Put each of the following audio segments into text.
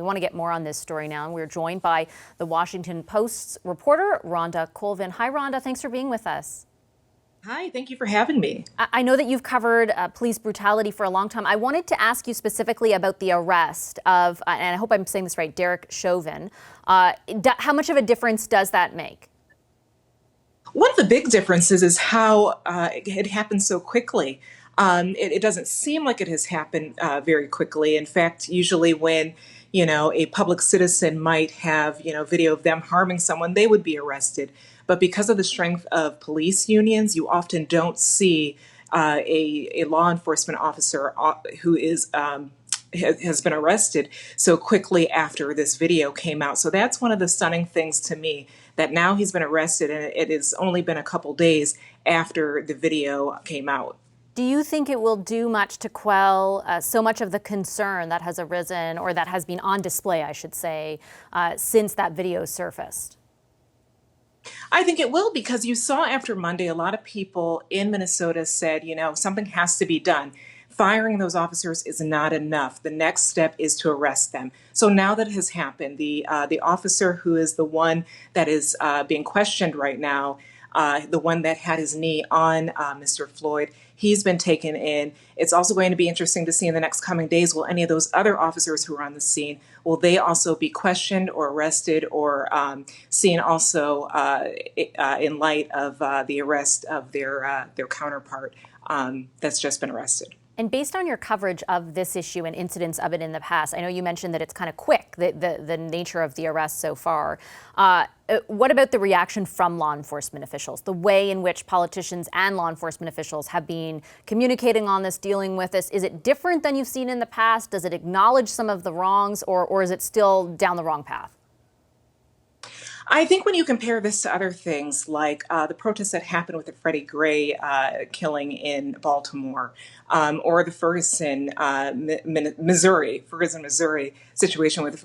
We want to get more on this story now, and we're joined by the Washington Post's reporter, Rhonda Colvin. Hi, Rhonda. Thanks for being with us. Hi, thank you for having me. I know that you've covered police brutality for a long time. I wanted to ask you specifically about the arrest of, and I hope I'm saying this right, Derek Chauvin. How much of a difference does that make? One of the big differences is how it happened so quickly. It doesn't seem like it has happened very quickly. In fact, usually when, a public citizen might have, video of them harming someone, they would be arrested. But because of the strength of police unions, you often don't see a law enforcement officer who has been arrested so quickly after this video came out. So that's one of the stunning things to me, that now he's been arrested and it has only been a couple days after the video came out. Do you think it will do much to quell so much of the concern that has arisen, or that has been on display, I should say, since that video surfaced? I think it will, because you saw after Monday, a lot of people in Minnesota said, something has to be done. Firing those officers is not enough. The next step is to arrest them. So now that it has happened, the officer who is the one that is being questioned right now, the one that had his knee on Mr. Floyd, he's been taken in. It's also going to be interesting to see in the next coming days, will any of those other officers who are on the scene, will they also be questioned or arrested, or seen also in light of the arrest of their counterpart that's just been arrested? And based on your coverage of this issue and incidents of it in the past, I know you mentioned that it's kind of quick, the nature of the arrest so far. What about the reaction from law enforcement officials, the way in which politicians and law enforcement officials have been communicating on this, dealing with this? Is it different than you've seen in the past? Does it acknowledge some of the wrongs, or is it still down the wrong path? I think when you compare this to other things like the protests that happened with the Freddie Gray killing in Baltimore, or the Ferguson, Missouri situation with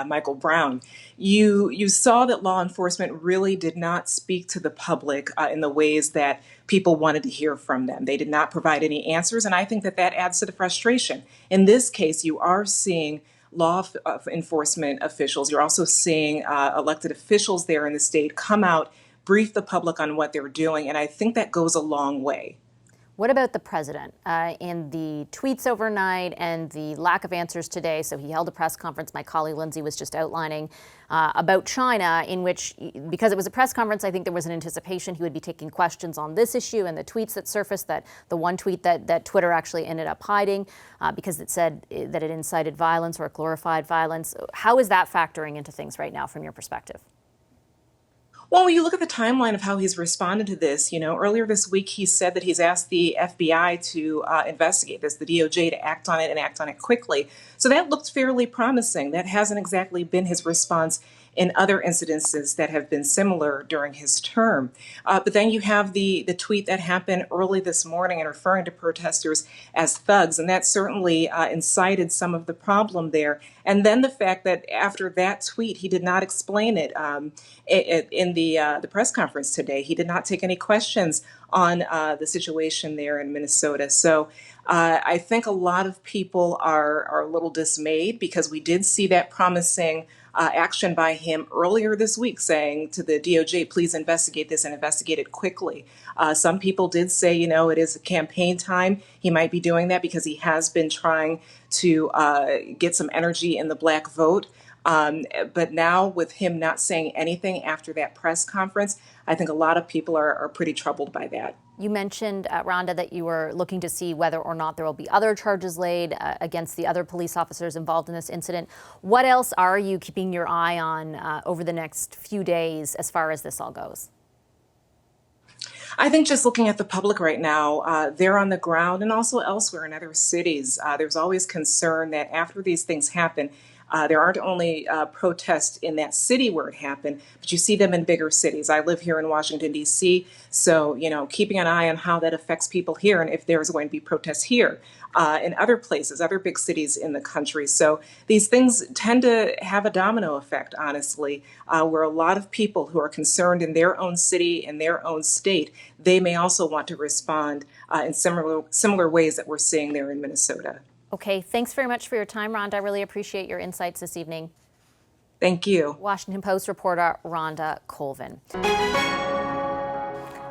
Michael Brown, you saw that law enforcement really did not speak to the public in the ways that people wanted to hear from them. They did not provide any answers, and I think that adds to the frustration. In this case, you are seeing law enforcement officials. You're also seeing elected officials there in the state come out, brief the public on what they're doing, and I think that goes a long way. What about the president in the tweets overnight and the lack of answers today? So he held a press conference, my colleague Lindsay was just outlining, about China, in which, because it was a press conference, I think there was an anticipation he would be taking questions on this issue and the tweets that surfaced, that the one tweet that Twitter actually ended up hiding because it said that it incited violence or glorified violence. How is that factoring into things right now from your perspective? Well, when you look at the timeline of how he's responded to this, earlier this week he said that he's asked the FBI to investigate this, the DOJ to act on it and act on it quickly. So that looked fairly promising. That hasn't exactly been his response in other incidences that have been similar during his term. But then you have the tweet that happened early this morning and referring to protesters as thugs, and that certainly incited some of the problem there. And then the fact that after that tweet, he did not explain it in the press conference today. He did not take any questions on the situation there in Minnesota. So I think a lot of people are a little dismayed, because we did see that promising action by him earlier this week, saying to the DOJ, please investigate this and investigate it quickly. Some people did say, it is a campaign time. He might be doing that because he has been trying to get some energy in the black vote. But now, with him not saying anything after that press conference, I think a lot of people are pretty troubled by that. You mentioned, Rhonda, that you were looking to see whether or not there will be other charges laid against the other police officers involved in this incident. What else are you keeping your eye on over the next few days as far as this all goes? I think just looking at the public right now, they're on the ground and also elsewhere in other cities. There's always concern that after these things happen, there aren't only protests in that city where it happened, but you see them in bigger cities. I live here in Washington, D.C., so, keeping an eye on how that affects people here and if there's going to be protests here in other places, other big cities in the country. So these things tend to have a domino effect, honestly, where a lot of people who are concerned in their own city, in their own state, they may also want to respond in similar ways that we're seeing there in Minnesota. Okay, thanks very much for your time, Rhonda. I really appreciate your insights this evening. Thank you. Washington Post reporter Rhonda Colvin.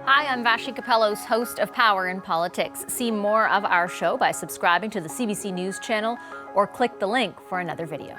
Hi, I'm Vashi Capellos, host of Power in Politics. See more of our show by subscribing to the CBC News channel or click the link for another video.